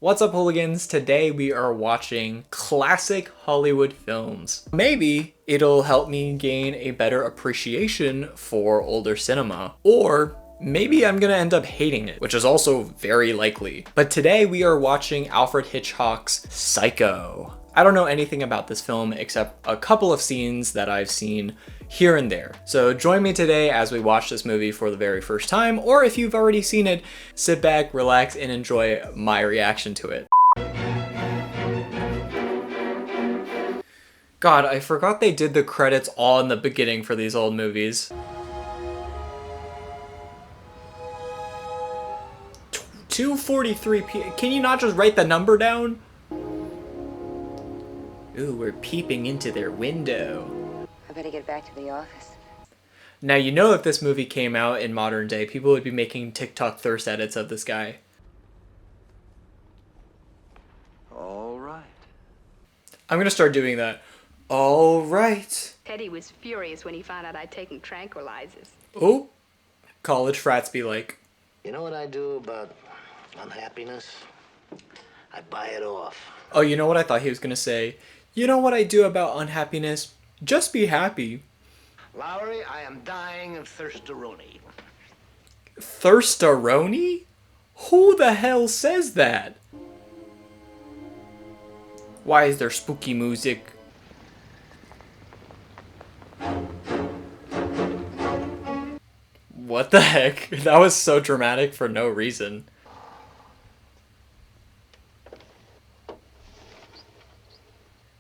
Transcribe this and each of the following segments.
What's up, hooligans? Today we are watching classic Hollywood films. Maybe it'll help me gain a better appreciation for older cinema. Or maybe I'm gonna end up hating it, which is also very likely. But today we are watching Alfred Hitchcock's Psycho. I don't know anything about this film except a couple of scenes that I've seen here and there. So join me today as we watch this movie for the very first time, or if you've already seen it, sit back, relax, and enjoy my reaction to it. God, I forgot they did the credits all in the beginning for these old movies. 2:43 p.m. Can you not just write the number down? Ooh, we're peeping into their window. I better get back to the office. Now, you know, if this movie came out in modern day, people would be making TikTok thirst edits of this guy. All right. I'm gonna start doing that. All right. Teddy was furious when he found out I'd taken tranquilizers. Oh, college frats be like. You know what I do about unhappiness? I buy it off. Oh, you know what I thought he was gonna say? You know what I do about unhappiness? Just be happy. Lowry, I am dying of thirsteroni. Thirsteroni? Who the hell says that? Why is there spooky music? What the heck? That was so dramatic for no reason.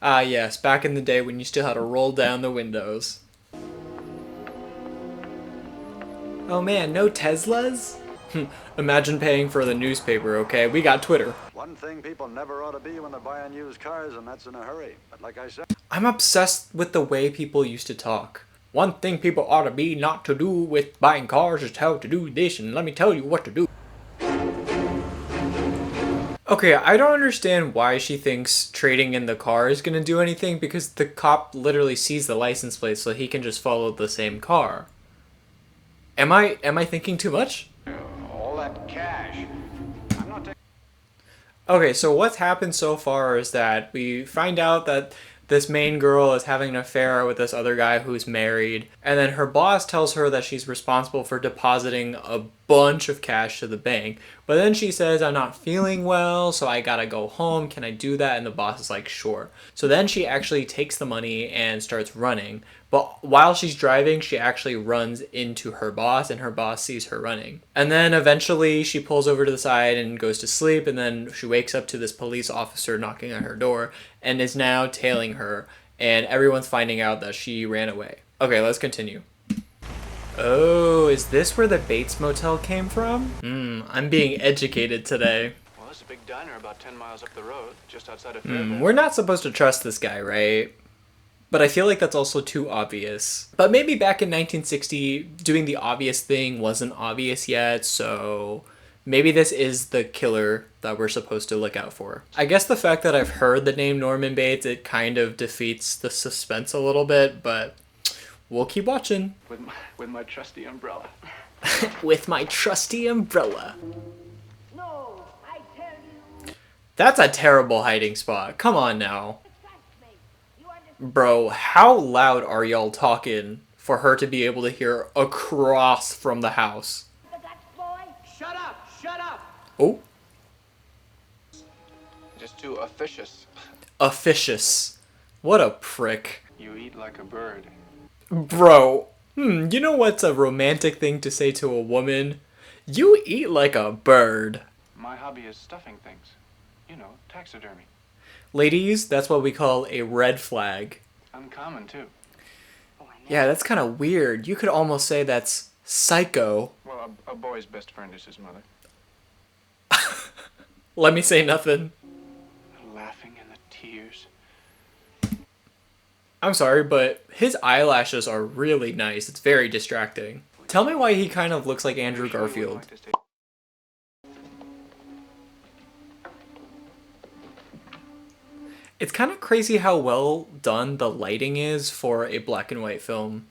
Ah yes, back in the day when you still had to roll down the windows. Oh man, no Teslas? Imagine paying for the newspaper, okay? We got Twitter. One thing people never ought to be when they're buying used cars, and that's in a hurry. But like I said, I'm obsessed with the way people used to talk. One thing people ought to be not to do with buying cars is how to do this, and let me tell you what to do. Okay, I don't understand why she thinks trading in the car is gonna do anything, because the cop literally sees the license plate so he can just follow the same car. Am I thinking too much? all that cash. I'm not taking. Okay, so what's happened so far is that we find out that this main girl is having an affair with this other guy who's married, and then her boss tells her that she's responsible for depositing a bunch of cash to the bank, but then she says, I'm not feeling well, so I gotta go home, can I do that? And the boss is like, sure. So then she actually takes the money and starts running, but while she's driving, she actually runs into her boss, and her boss sees her running. And then eventually she pulls over to the side and goes to sleep, and then she wakes up to this police officer knocking on her door and is now tailing her, and everyone's finding out that she ran away. Okay, let's continue. Oh, is this where the Bates Motel came from? I'm being educated today. Well, there's a big diner about 10 miles up the road, just outside of Fairville. We're not supposed to trust this guy, right? But I feel like that's also too obvious. But maybe back in 1960, doing the obvious thing wasn't obvious yet, so maybe this is the killer that we're supposed to look out for. I guess the fact that I've heard the name Norman Bates, it kind of defeats the suspense a little bit, but we'll keep watching. With my trusty umbrella. With my trusty umbrella. No, I tell you. That's a terrible hiding spot. Come on now. Trust me. You understand? Bro, how loud are y'all talking for her to be able to hear across from the house? The Dutch boy? Shut up! Shut up! Oh, Just too officious. officious. What a prick. You eat like a bird. Bro, you know what's a romantic thing to say to a woman? You eat like a bird. My hobby is stuffing things. You know, taxidermy. Ladies, that's what we call a red flag. Uncommon, too. Yeah, that's kind of weird. You could almost say that's psycho. Well, a boy's best friend is his mother. Let me say nothing. The laughing and the tears. I'm sorry, but his eyelashes are really nice. It's very distracting. Tell me why he kind of looks like Andrew Garfield. It's kind of crazy how well done the lighting is for a black and white film.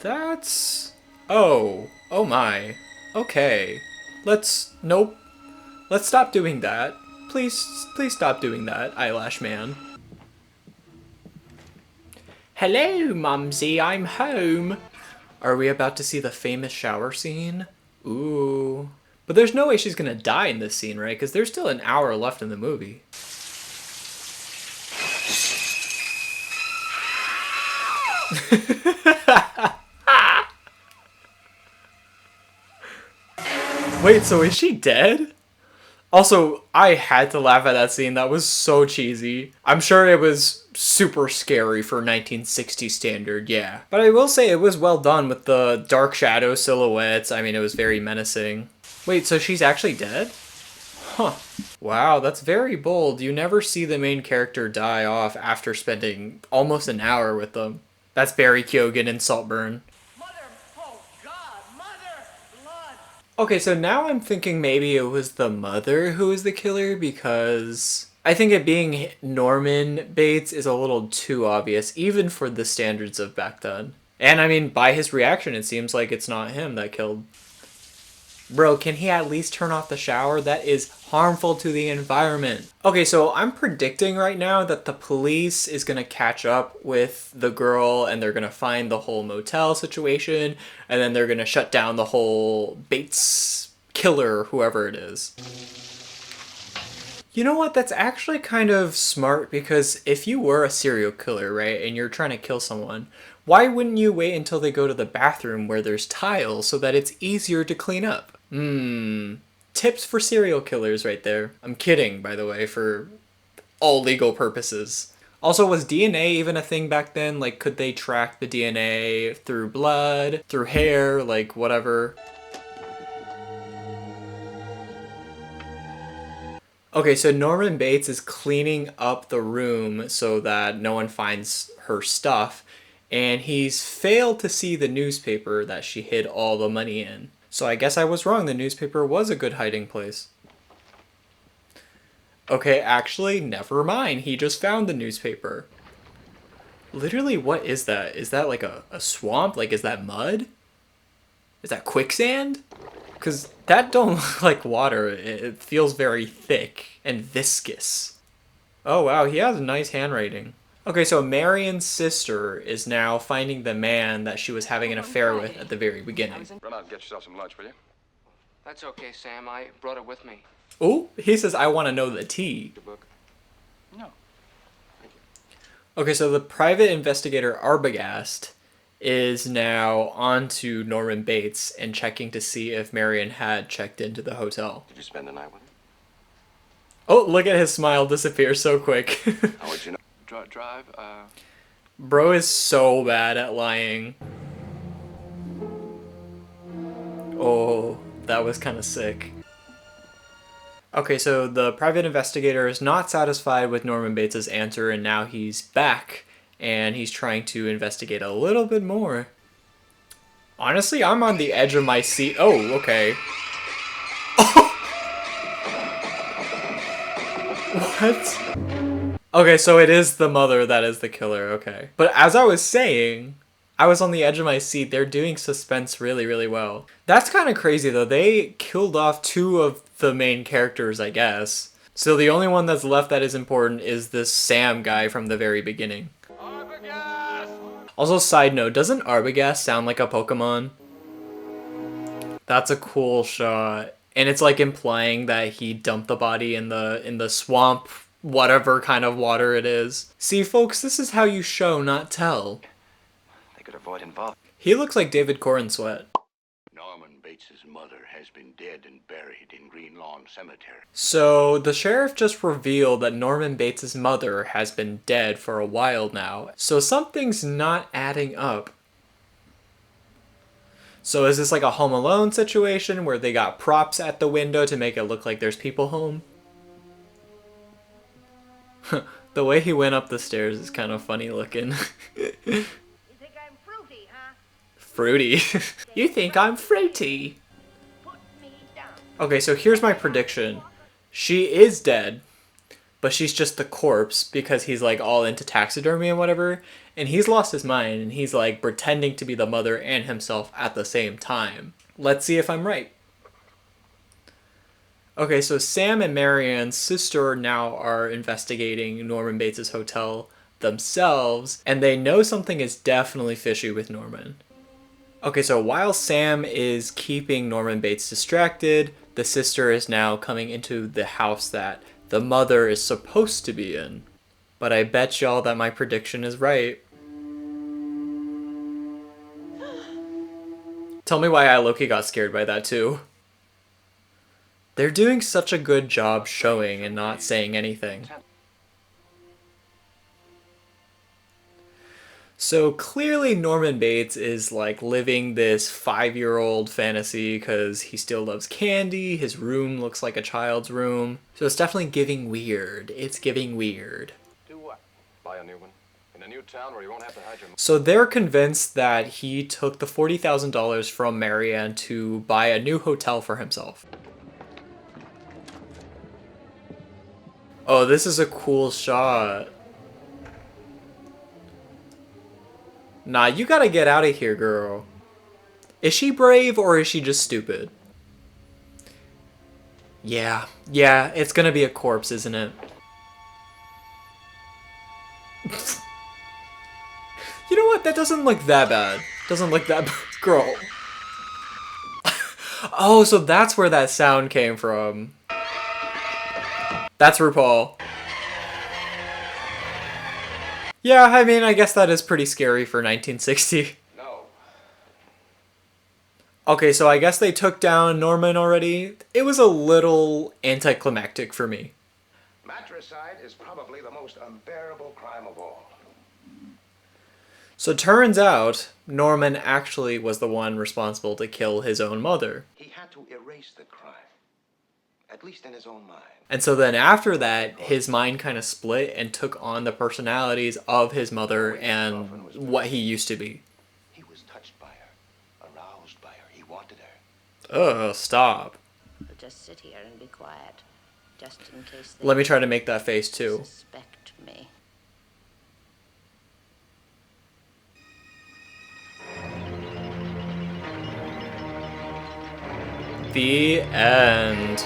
That's... Oh. Oh my. Okay. Nope. Let's stop doing that. Please stop doing that, eyelash man. Hello, Mumsy, I'm home. Are we about to see the famous shower scene? Ooh. But there's no way she's gonna die in this scene, right? Because there's still an hour left in the movie. Wait, so is she dead? Also, I had to laugh at that scene. That was so cheesy. I'm sure it was super scary for 1960 standard, yeah. But I will say it was well done with the dark shadow silhouettes. I mean, it was very menacing. Wait, so she's actually dead? Huh. Wow, that's very bold. You never see the main character die off after spending almost an hour with them. That's Barry Keoghan in Saltburn. Okay, so now I'm thinking maybe it was the mother who was the killer, because I think it being Norman Bates is a little too obvious, even for the standards of back then. And I mean, by his reaction, it seems like it's not him that killed. Bro, can he at least turn off the shower? That is harmful to the environment. Okay, so I'm predicting right now that the police is gonna catch up with the girl and they're gonna find the whole motel situation, and then they're gonna shut down the whole Bates killer, whoever it is. You know what? That's actually kind of smart, because if you were a serial killer, right, and you're trying to kill someone, why wouldn't you wait until they go to the bathroom where there's tiles so that it's easier to clean up? Tips for serial killers right there. I'm kidding, by the way, for all legal purposes. Also, was DNA even a thing back then? Like, could they track the DNA through blood, through hair, like, whatever? Okay, so Norman Bates is cleaning up the room so that no one finds her stuff, and he's failed to see the newspaper that she hid all the money in. So I guess I was wrong, the newspaper was a good hiding place. Okay, actually, never mind, he just found the newspaper. Literally, what is that? Is that like a swamp? Like, is that mud? Is that quicksand? Because that don't look like water, it feels very thick and viscous. Oh wow, he has nice handwriting. Okay, so Marion's sister is now finding the man that she was having an affair with at the very beginning. Run out and get yourself some lunch, will you? That's okay, Sam. I brought it with me. Oh, he says, I want to know the tea. Your book? No. Thank you. Okay, so the private investigator Arbogast is now on to Norman Bates and checking to see if Marion had checked into the hotel. Did you spend the night with him? Oh, look at his smile disappear so quick. How would you know? Drive, Bro is so bad at lying. Oh, that was kind of sick. Okay, so the private investigator is not satisfied with Norman Bates' answer, and now he's back, and he's trying to investigate a little bit more. Honestly, I'm on the edge of my seat. Oh, okay. What? Okay, so it is the mother that is the killer, okay. But as I was saying, I was on the edge of my seat. They're doing suspense really, really well. That's kind of crazy, though. They killed off two of the main characters, I guess. So the only one that's left that is important is this Sam guy from the very beginning. Arbogast! Also, side note, doesn't Arbogast sound like a Pokemon? That's a cool shot. And it's like implying that he dumped the body in the swamp, whatever kind of water it is. See, folks, this is how you show, not tell. they could avoid involvement. He looks like David Cornsweet. Norman Bates' mother has been dead and buried in Green Lawn Cemetery. So, the sheriff just revealed that Norman Bates' mother has been dead for a while now. So something's not adding up. So is this like a Home Alone situation where they got props at the window to make it look like there's people home? The way he went up the stairs is kind of funny looking. You think I'm fruity, huh? Fruity? You think I'm fruity? Put me down. Okay, so here's my prediction. She is dead, but she's just the corpse because he's like all into taxidermy and whatever. And he's lost his mind and he's like pretending to be the mother and himself at the same time. Let's see if I'm right. Okay, so Sam and Marion's sister now are investigating Norman Bates' hotel themselves, and they know something is definitely fishy with Norman. Okay, so while Sam is keeping Norman Bates distracted, the sister is now coming into the house that the mother is supposed to be in. But I bet y'all that my prediction is right. Tell me why I low-key got scared by that too. They're doing such a good job showing and not saying anything. So clearly Norman Bates is like living this 5-year-old fantasy because he still loves candy, his room looks like a child's room. So it's definitely giving weird. It's giving weird. Do what? Buy a new one? In a new town where you won't have to hide your... So they're convinced that he took the $40,000 from Marianne to buy a new hotel for himself. Oh, this is a cool shot. Nah, you gotta get out of here, girl. Is she brave or is she just stupid? Yeah, it's gonna be a corpse, isn't it? You know what? That doesn't look that bad. Doesn't look that bad. Girl. Oh, so that's where that sound came from. That's RuPaul. Yeah, I mean, I guess that is pretty scary for 1960. No. Okay, so I guess they took down Norman already. It was a little anticlimactic for me. Matricide is probably the most unbearable crime of all. So turns out, Norman actually was the one responsible to kill his own mother. He had to erase the crime, at least in his own mind. And so then after that, his mind kind of split and took on the personalities of his mother and what he used to be. He was touched by her, aroused by her. He wanted her. Ugh, stop. But just sit here and be quiet, just in case they Let me try to make that face too. suspect me. The end.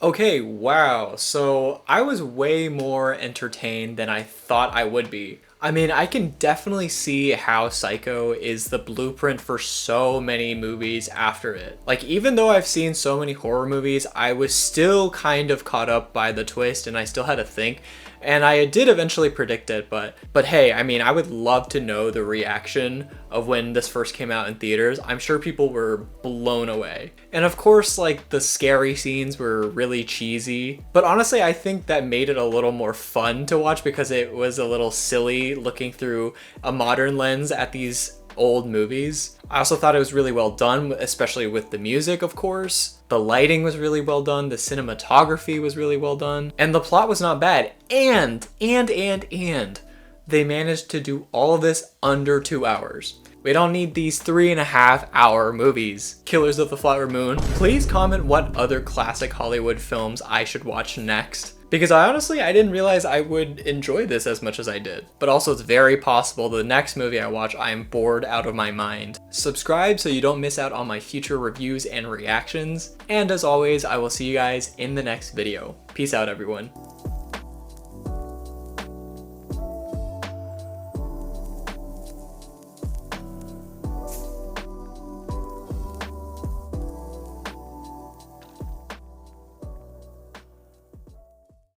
Okay, wow. So I was way more entertained than I thought I would be. I mean, I can definitely see how Psycho is the blueprint for so many movies after it. Like, even though I've seen so many horror movies, I was still kind of caught up by the twist and I still had to think. And I did eventually predict it, but hey, I mean, I would love to know the reaction of when this first came out in theaters. I'm sure people were blown away. And of course, like, the scary scenes were really cheesy, but honestly, I think that made it a little more fun to watch because it was a little silly looking through a modern lens at these old movies. I also thought it was really well done, especially with the music, of course. The lighting was really well done, the cinematography was really well done, and the plot was not bad. And they managed to do all of this under 2 hours. We don't need these 3.5-hour movies. Killers of the Flower Moon. Please comment what other classic Hollywood films I should watch next. Because I didn't realize I would enjoy this as much as I did. But also it's very possible the next movie I watch, I am bored out of my mind. Subscribe so you don't miss out on my future reviews and reactions. And as always, I will see you guys in the next video. Peace out, everyone.